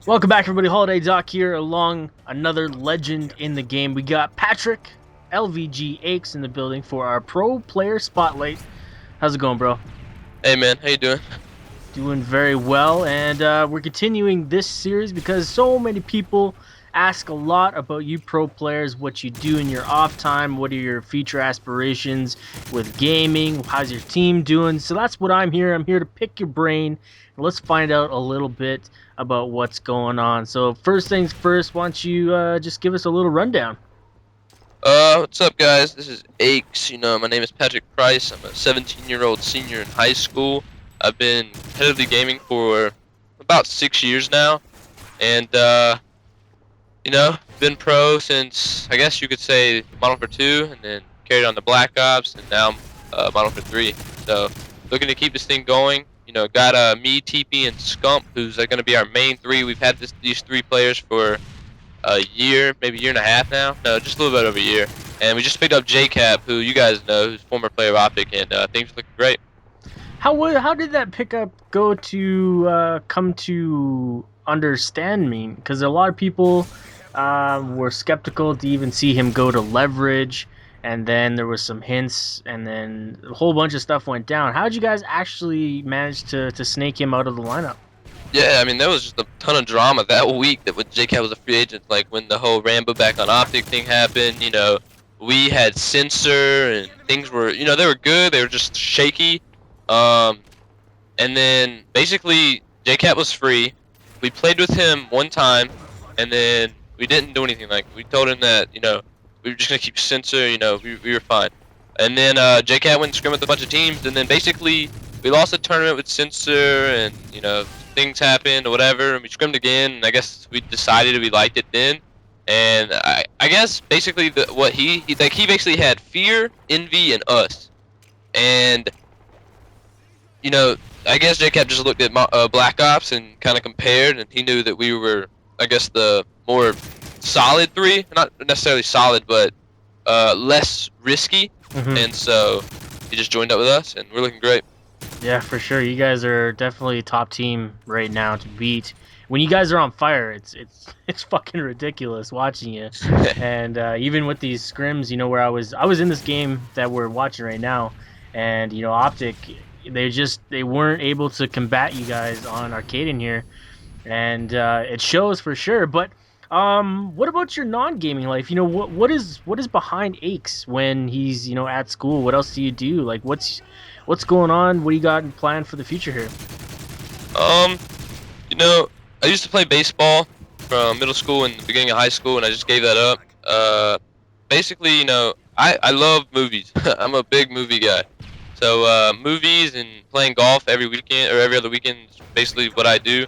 Welcome back, everybody. Holiday Doc here, along another legend in the game. We got Patrick LVG Aches in the building for our pro player spotlight. How's it going, bro? Hey man, how you doing? Doing very well, and we're continuing this series because so many people ask a lot about you pro players, what you do in your off time, what are your future aspirations with gaming, how's your team doing. So that's what I'm here to pick your brain. Let's find out a little bit about what's going on. So first things first, why don't you just give us a little rundown? What's up guys? This is Aches. My name is Patrick Price. I'm a 17-year-old senior in high school. I've been competitively gaming for about 6 years now. And, been pro since, I guess you could say, Modern Warfare 2, and then carried on to Black Ops, and now I'm Modern Warfare 3. So, looking to keep this thing going. Got me, TP, and Scump, who's going to be our main three. We've had these three players for a year, maybe a year and a half now. No, just a little bit over a year. And we just picked up JCap, who you guys know, who's former player of Optic, and things are looking great. How did that pickup go to come to understand me? Because a lot of people were skeptical to even see him go to leverage, and then there was some hints, and then a whole bunch of stuff went down. How did you guys actually manage to snake him out of the lineup? Yeah, I mean, there was just a ton of drama that week that when JCap was a free agent, like when the whole Rambo back on Optic thing happened, we had Censor, and things were, they were good, they were just shaky. And then basically JCap was free. We played with him one time, and then we didn't do anything. Like, we told him that, we were just gonna keep Censor, we were fine. And then JCat went and scrimmed with a bunch of teams, and then basically we lost the tournament with Censor, and things happened or whatever, and we scrimmed again, and I guess we decided we liked it then. And I guess basically what he basically had fear, envy, and us. And I guess JCap just looked at Black Ops and kind of compared, and he knew that we were, I guess, the more solid three, not necessarily solid, but less risky. And so he just joined up with us, and we're looking great. Yeah, for sure. You guys are definitely top team right now to beat. When you guys are on fire, it's fucking ridiculous watching you. And even with these scrims, where I was in this game that we're watching right now, and Optic, they weren't able to combat you guys on arcade in here, and it shows for sure. But what about your non-gaming life? What is behind Aches when he's at school? What else do you do? Like, what's going on? What do you got in plan for the future here? I used to play baseball from middle school and the beginning of high school, and I just gave that up. Basically, I love movies. I'm a big movie guy. So movies and playing golf every weekend or every other weekend is basically what I do.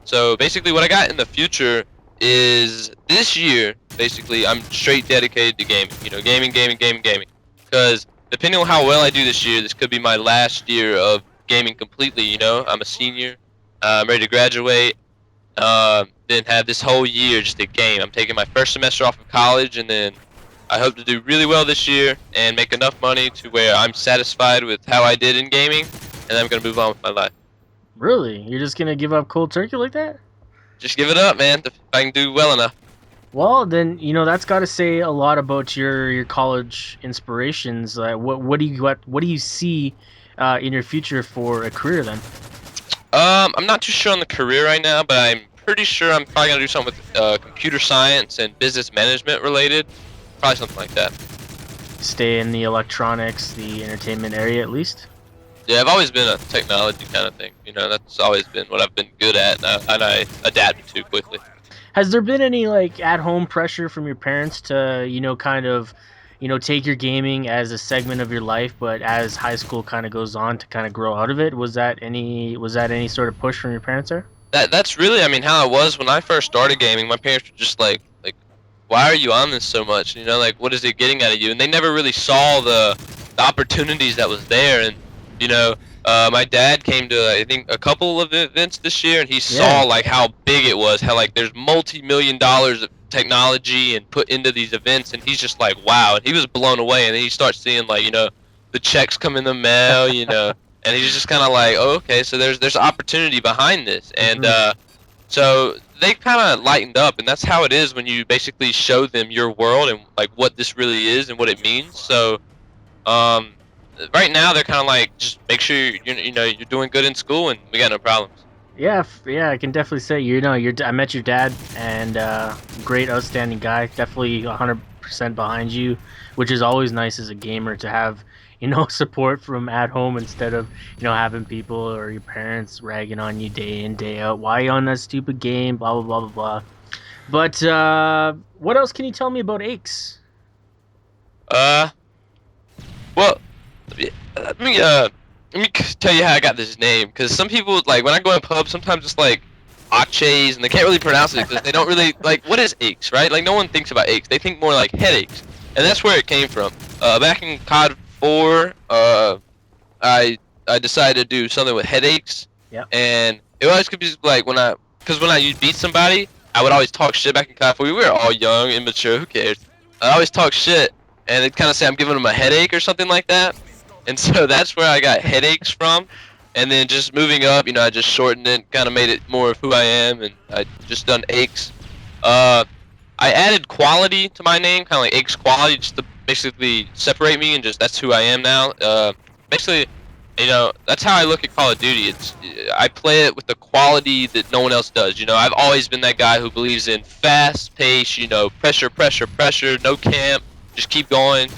So basically what I got in the future is this year, basically, I'm straight dedicated to gaming. Gaming. Because depending on how well I do this year, this could be my last year of gaming completely, I'm a senior. I'm ready to graduate. Then have this whole year just a game. I'm taking my first semester off of college, and then I hope to do really well this year and make enough money to where I'm satisfied with how I did in gaming, and then I'm going to move on with my life. Really? You're just gonna give up cold turkey like that? Just give it up, man, if I can do well enough. Well, then that's got to say a lot about your college inspirations. What do you see in your future for a career then? I'm not too sure on the career right now, but I'm pretty sure I'm probably gonna do something with computer science and business management related. Probably something like that. Stay in the electronics, the entertainment area at least. Yeah, I've always been a technology kind of thing. That's always been what I've been good at, and I adapted to quickly. Has there been any like at-home pressure from your parents to kind of take your gaming as a segment of your life, but as high school kind of goes on to kind of grow out of it? Was that any sort of push from your parents there? That's really, I mean, how it was when I first started gaming. My parents were just like, why are you on this so much? Like, what is it getting out of you? And they never really saw the opportunities that was there. And my dad came to I think a couple of events this year, and he saw like how big it was, how like there's multi-million dollars of technology and put into these events, and he's just like, wow. And he was blown away, and then he starts seeing like the checks come in the mail, and he's just kind of like, oh, okay, so there's opportunity behind this. And So they kind of lightened up, and that's how it is when you basically show them your world and like what this really is and what it means. So um, right now they're kind of like, just make sure you're doing good in school, and we got no problems. Yeah, yeah, I can definitely say I met your dad, and great, outstanding guy. Definitely 100% behind you, which is always nice as a gamer to have, support from at home instead of having people or your parents ragging on you day in day out. Why you on that stupid game? Blah blah blah blah blah. But what else can you tell me about Aches? Uh, well, let me tell you how I got this name. Because some people, like, when I go in pubs, sometimes it's like Aches, and they can't really pronounce it because they don't really like, what is aches, right? Like, no one thinks about aches. They think more like headaches, and that's where it came from. Back in COD 4, I decided to do something with headaches. Yeah. And it always could be like when I beat somebody, I would always talk shit back in COD 4. We were all young, immature. Who cares? I always talk shit, and they'd kind of say I'm giving them a headache or something like that. And so that's where I got headaches from. And then just moving up, I just shortened it, kind of made it more of who I am, and I just done aches. I added quality to my name, kind of like aches quality, just to basically separate me, and just that's who I am now. Basically, that's how I look at Call of Duty. I play it with the quality that no one else does. I've always been that guy who believes in fast pace, pressure, pressure, pressure, no camp, just keep going,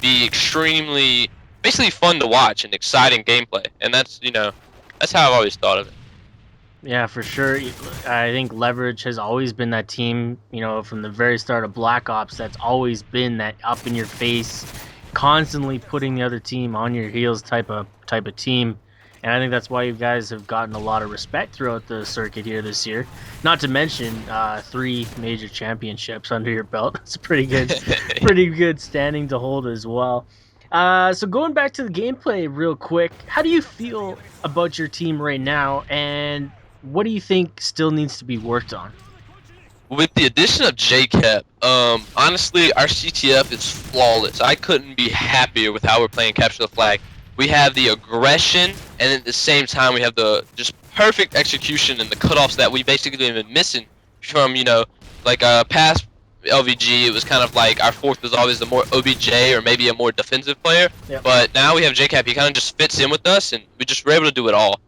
be extremely, basically fun to watch and exciting gameplay. And that's how I've always thought of it. Yeah, for sure. I think Leverage has always been that team, from the very start of Black Ops, that's always been that up in your face, constantly putting the other team on your heels type of team. And I think that's why you guys have gotten a lot of respect throughout the circuit here this year. Not to mention 3 major championships under your belt. It's a pretty good standing to hold as well. So going back to the gameplay real quick, how do you feel about your team right now, and what do you think still needs to be worked on? With the addition of JCap, honestly, our CTF is flawless. I couldn't be happier with how we're playing Capture the Flag. We have the aggression, and at the same time, we have the just perfect execution and the cutoffs that we basically have been missing from, past LVG. It was kind of like our fourth was always the more OBJ or maybe a more defensive player. Yep. But now we have JCap. He kind of just fits in with us, and we're able to do it all.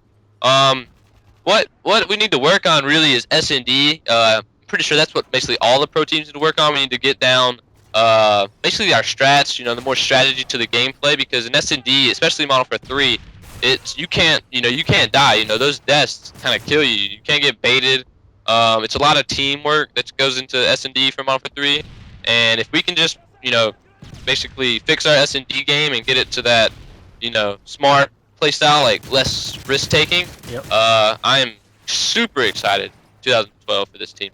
What we need to work on really is S&D. Pretty sure that's what basically all the pro teams need to work on. We need to get down basically our strats, the more strategy to the gameplay, because in S&D, especially Modern Warfare 3, you can't die. Those deaths kind of kill you. You can't get baited. It's a lot of teamwork that goes into S&D for Modern Warfare 3, and if we can just basically fix our S&D game and get it to that smart playstyle, like less risk taking. Yep. I am super excited 2012 for this team.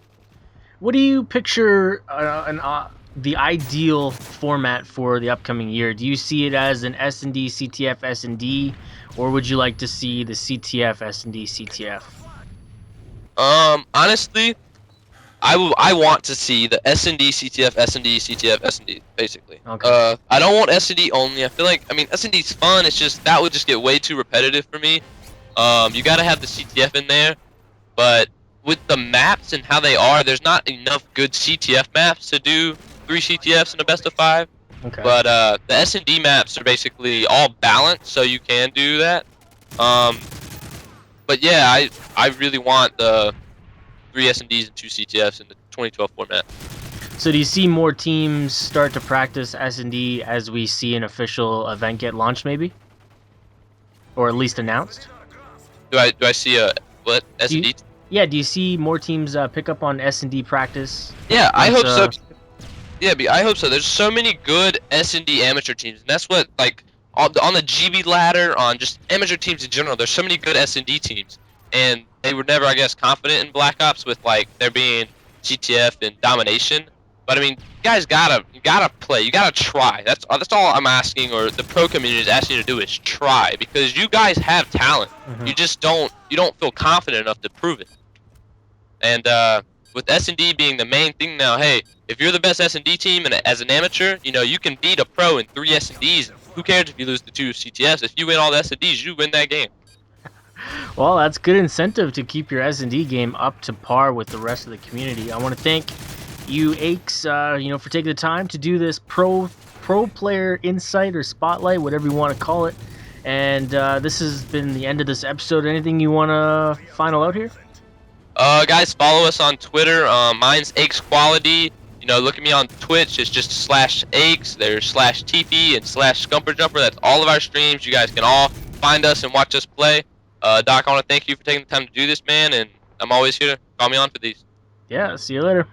What do you picture the ideal format for the upcoming year? Do you see it as an S&D, CTF, S&D, or would you like to see the CTF, S&D, CTF? Honestly, I want to see the S&D, CTF, S&D, CTF, S&D, basically. Okay. I don't want S&D only. I feel like, S&D's fun. It's just that would just get way too repetitive for me. You gotta have the CTF in there, but with the maps and how they are, there's not enough good CTF maps to do 3 CTFs in a best of 5. Okay. But the S&D maps are basically all balanced, so you can do that. But yeah, I really want the 3 S&Ds and 2 CTFs in the 2012 format. So do you see more teams start to practice S&D as we see an official event get launched, maybe, or at least announced? Do I see a what S&D? Yeah, do you see more teams pick up on S&D practice? Yeah, I hope so. Yeah, I hope so. There's so many good S&D amateur teams, and that's what, like, on the GB ladder, on just amateur teams in general, there's so many good S&D teams, and they were never, I guess, confident in Black Ops with, like, there being CTF and domination. But I mean, you guys gotta play, you gotta try. That's all I'm asking, or the pro community is asking you to do, is try, because you guys have talent. Mm-hmm. You don't feel confident enough to prove it. And with S&D being the main thing now, hey, if you're the best S&D team and as an amateur, you can beat a pro in 3 S&Ds. Who cares if you lose the 2 CTFs? If you win all the S&Ds, you win that game. Well, that's good incentive to keep your S&D game up to par with the rest of the community. I want to thank you, Aches, for taking the time to do this pro player insight or spotlight, whatever you want to call it. And this has been the end of this episode. Anything you want to final out here? Guys, follow us on Twitter. Mine's Aches Quality. Look at me on Twitch. It's just /Aches. There's /TP and /ScumperJumper. That's all of our streams. You guys can all find us and watch us play. Doc, I want to thank you for taking the time to do this, man. And I'm always here to call me on for these. Yeah, see you later.